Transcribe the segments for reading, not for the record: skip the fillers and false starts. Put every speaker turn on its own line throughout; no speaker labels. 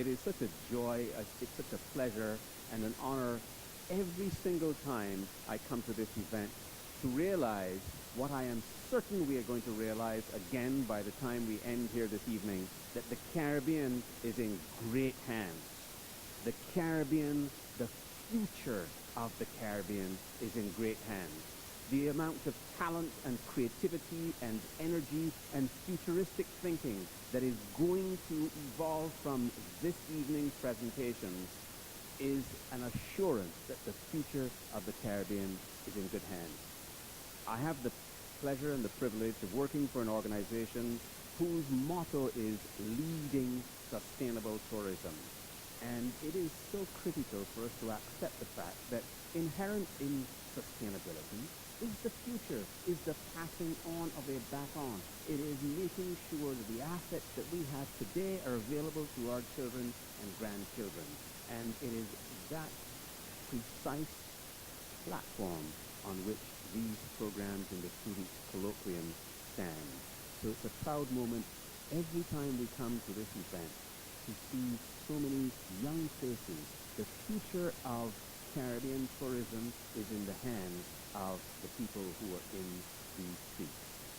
It is such a joy, it's such a pleasure and an honor every single time I come to this event to realize what I am certain we are going to realize again by the time we end here this evening, that the Caribbean is in great hands. The Caribbean, the future of the Caribbean is in great hands. The amount of talent and creativity and energy and futuristic thinking that is going to evolve from this evening's presentations is an assurance that the future of the Caribbean is in good hands. I have the pleasure and the privilege of working for an organization whose motto is leading sustainable tourism. And it is so critical for us to accept the fact that inherent in sustainability is the future, is the passing on of a baton. It is making sure that the assets that we have today are available to our children and grandchildren. And it is that precise platform on which these programs in the Students' Colloquium stand. So it's a proud moment every time we come to this event to see so many young faces. The future of Caribbean tourism is in the hands of the people who are in these seats.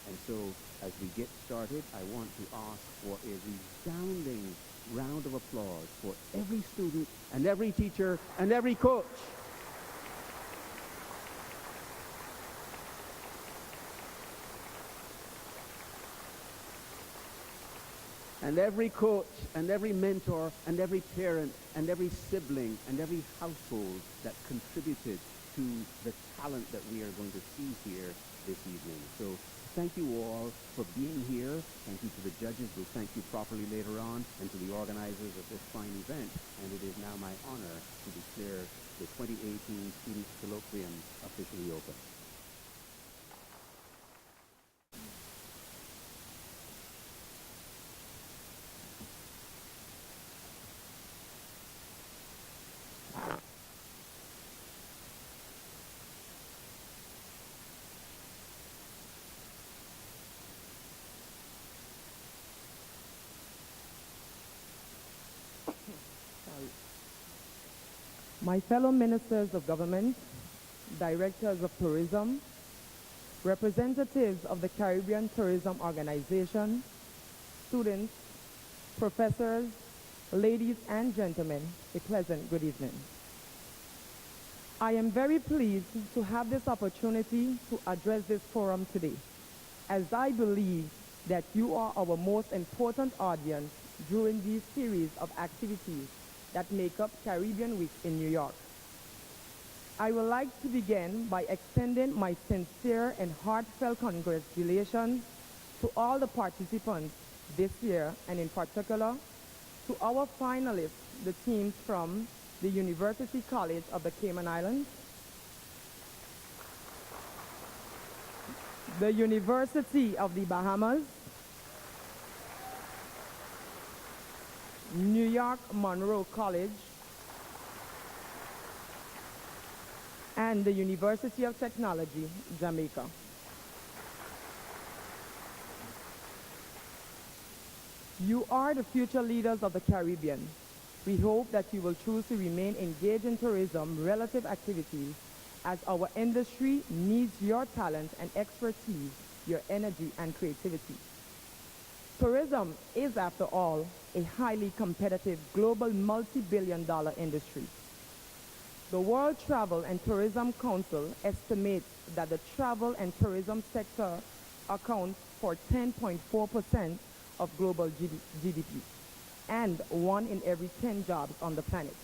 And so as we get started, I want to ask for a resounding round of applause for every student and every teacher and every coach. And every coach and every mentor and every parent and every sibling and every household that contributed to the talent that we are going to see here this evening. So thank you all for being here. Thank you to the judges. We'll thank you properly later on, and to the organizers of this fine event. And it is now my honor to declare the 2018 Students' Colloquium officially open.
My fellow ministers of government, directors of tourism, representatives of the Caribbean Tourism Organization, students, professors, ladies and gentlemen, a pleasant good evening. I am very pleased to have this opportunity to address this forum today, as I believe that you are our most important audience during these series of activities that make up Caribbean Week in New York. I would like to begin by extending my sincere and heartfelt congratulations to all the participants this year, and in particular to our finalists, the teams from the University College of the Cayman Islands, the University of the Bahamas, New York Monroe College, and the University of Technology, Jamaica. You are the future leaders of the Caribbean. We hope that you will choose to remain engaged in tourism relative activities, as our industry needs your talent and expertise, your energy and creativity. Tourism is, after all, a highly competitive global multi-billion-dollar industry. The World Travel and Tourism Council estimates that the travel and tourism sector accounts for 10.4% of global GDP and 1 in every 10 jobs on the planet.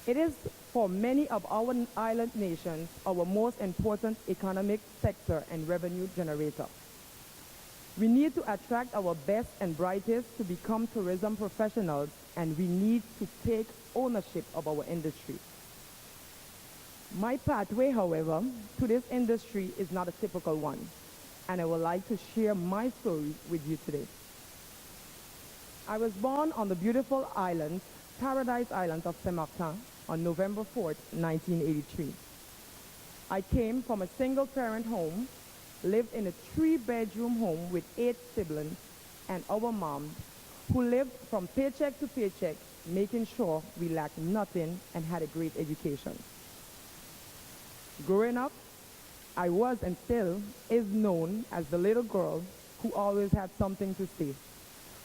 It is, for many of our island nations, our most important economic sector and revenue generator. We need to attract our best and brightest to become tourism professionals, and we need to take ownership of our industry. My pathway, however, to this industry is not a typical one, and I would like to share my story with you today. I was born on the beautiful island, Paradise Island of Saint-Martin, on November 4th, 1983. I came from a single-parent home, lived in a 3-bedroom home with 8 siblings, and our mom who lived from paycheck to paycheck, making sure we lacked nothing and had a great education. Growing up, I was and still is known as the little girl who always had something to say,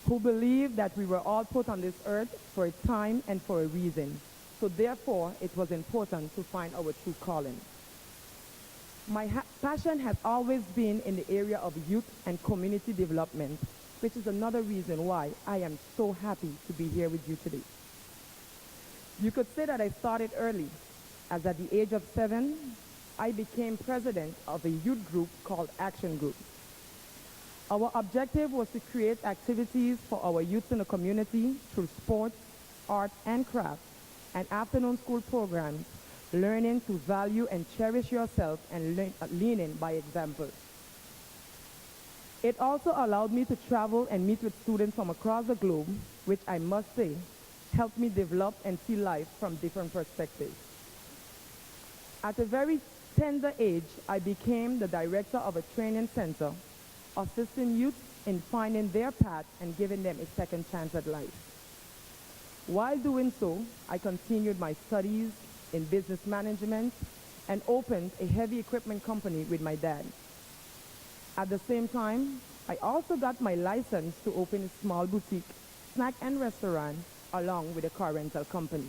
who believed that we were all put on this earth for a time and for a reason. So therefore, it was important to find our true calling. My passion has always been in the area of youth and community development, which is another reason why I am so happy to be here with you today. You could say that I started early, as at the age of 7, I became president of a youth group called Action Group. Our objective was to create activities for our youth in the community through sports, art, and craft, and afternoon school programs, learning to value and cherish yourself and learning by example. It also allowed me to travel and meet with students from across the globe, which I must say helped me develop and see life from different perspectives. At a very tender age, I became the director of a training center, assisting youth in finding their path and giving them a second chance at life. While doing so, I continued my studies in business management and opened a heavy equipment company with my dad. At the same time, I also got my license to open a small boutique, snack and restaurant along with a car rental company.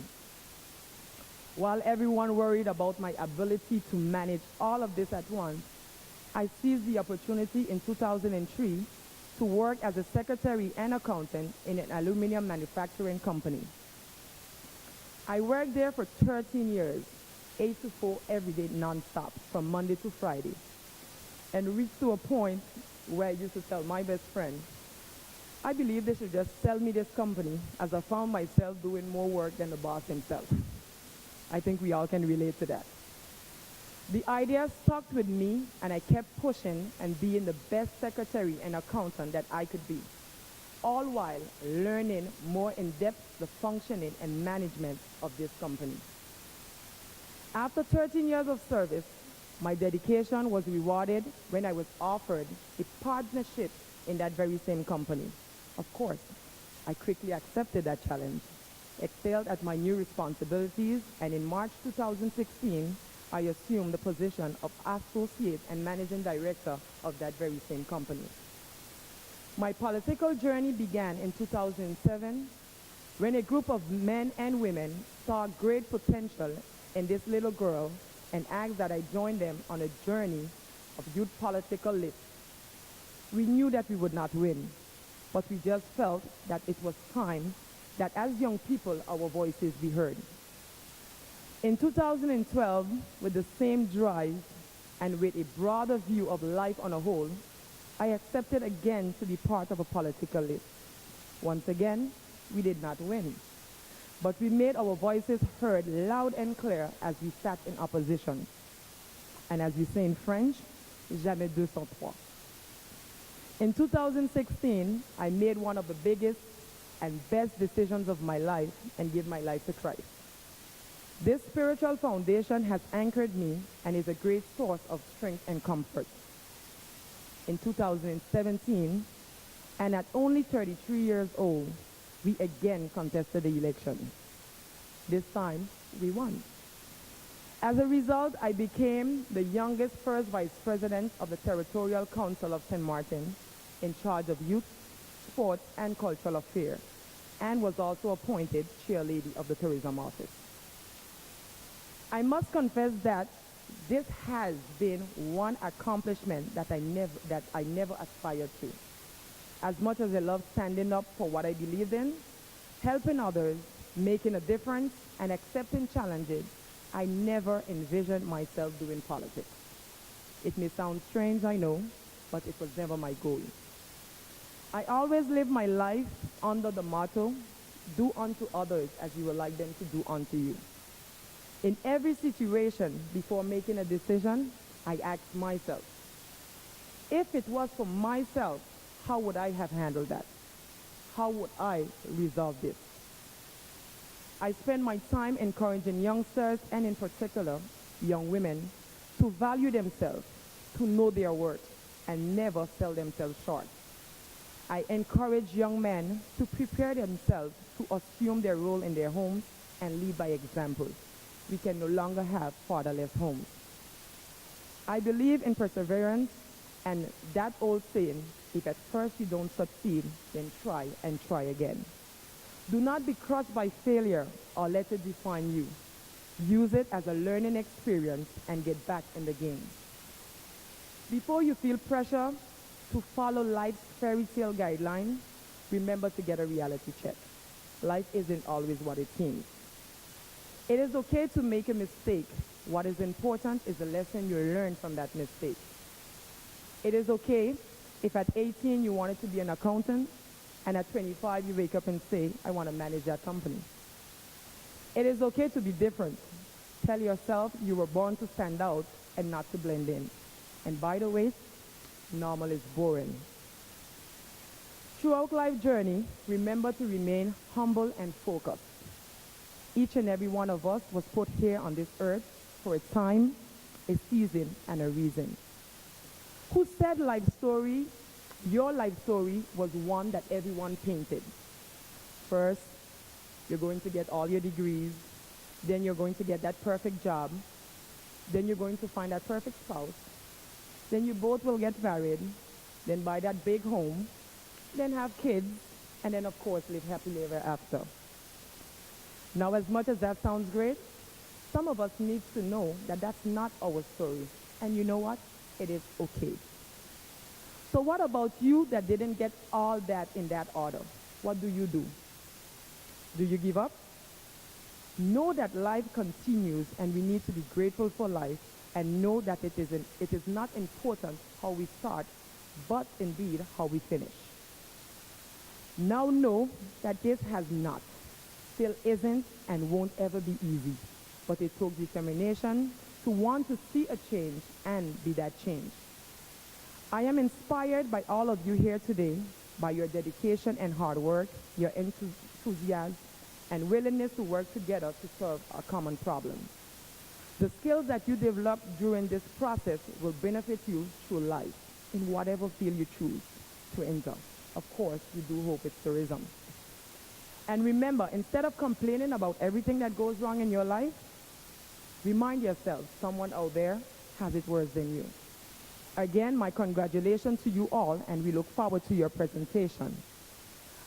While everyone worried about my ability to manage all of this at once, I seized the opportunity in 2003 to work as a secretary and accountant in an aluminum manufacturing company. I worked there for 13 years, 8 to 4 every day non-stop, from Monday to Friday, and reached to a point where I used to tell my best friend, I believe they should just sell me this company, as I found myself doing more work than the boss himself. I think we all can relate to that. The idea stuck with me, and I kept pushing and being the best secretary and accountant that I could be, all while learning more in depth the functioning and management of this company. After 13 years of service, my dedication was rewarded when I was offered a partnership in that very same company. Of course, I quickly accepted that challenge, excelled at my new responsibilities, and in March 2016, I assumed the position of associate and managing director of that very same company. My political journey began in 2007 when a group of men and women saw great potential in this little girl and asked that I join them on a journey of youth political lift. We knew that we would not win, but we just felt that it was time that as young people our voices be heard. In 2012, with the same drive and with a broader view of life on a whole, I accepted again to be part of a political list. Once again, we did not win, but we made our voices heard loud and clear as we sat in opposition. And as we say in French, jamais 203. In 2016, I made one of the biggest and best decisions of my life and gave my life to Christ. This spiritual foundation has anchored me and is a great source of strength and comfort. In 2017, and at only 33 years old, we again contested the election. This time, we won. As a result, I became the youngest first vice president of the Territorial Council of St. Martin, in charge of youth, sports, and cultural affairs, and was also appointed chairlady of the tourism office. I must confess that this has been one accomplishment that I never aspired to. As much as I love standing up for what I believed in, helping others, making a difference, and accepting challenges, I never envisioned myself doing politics. It may sound strange, I know, but it was never my goal. I always lived my life under the motto, do unto others as you would like them to do unto you. In every situation, before making a decision, I asked myself, if it was for myself, how would I have handled that? How would I resolve this? I spend my time encouraging youngsters, and in particular, young women, to value themselves, to know their worth, and never sell themselves short. I encourage young men to prepare themselves to assume their role in their homes and lead by example. We can no longer have fatherless homes. I believe in perseverance and that old saying, if at first you don't succeed, then try and try again. Do not be crushed by failure or let it define you. Use it as a learning experience and get back in the game. Before you feel pressure to follow life's fairy tale guidelines, remember to get a reality check. Life isn't always what it seems. It is okay to make a mistake. What is important is the lesson you learn from that mistake. It is okay if at 18 you wanted to be an accountant and at 25 you wake up and say, I want to manage that company. It is okay to be different. Tell yourself you were born to stand out and not to blend in. And by the way, normal is boring. Throughout life journey, remember to remain humble and focused. Each and every one of us was put here on this earth for a time, a season, and a reason. Who said life story? Your life story was one that everyone painted. First, you're going to get all your degrees, then you're going to get that perfect job, then you're going to find that perfect spouse, then you both will get married, then buy that big home, then have kids, and then of course live happily ever after. Now, as much as that sounds great, some of us need to know that that's not our story. And you know what? It is okay. So what about you that didn't get all that in that order? What do? Do you give up? Know that life continues and we need to be grateful for life and know that it is not important how we start, but indeed how we finish. Now know that this has not, still isn't, and won't ever be easy. But it took determination to want to see a change and be that change. I am inspired by all of you here today, by your dedication and hard work, your enthusiasm, and willingness to work together to solve a common problem. The skills that you develop during this process will benefit you through life, in whatever field you choose to enter. Of course, we do hope it's tourism. And remember, instead of complaining about everything that goes wrong in your life, remind yourself someone out there has it worse than you. Again, my congratulations to you all, and we look forward to your presentation.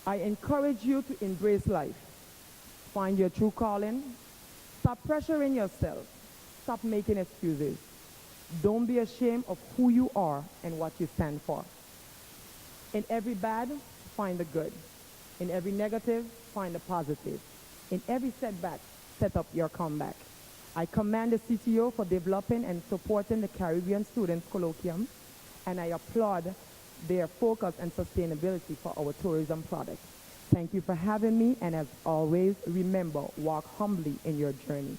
I encourage you to embrace life. Find your true calling. Stop pressuring yourself. Stop making excuses. Don't be ashamed of who you are and what you stand for. In every bad, find the good. In every negative, find the positive. In every setback, set up your comeback. I commend the CTO for developing and supporting the Caribbean Students Colloquium, and I applaud their focus and sustainability for our tourism product. Thank you for having me, and as always, remember, walk humbly in your journey.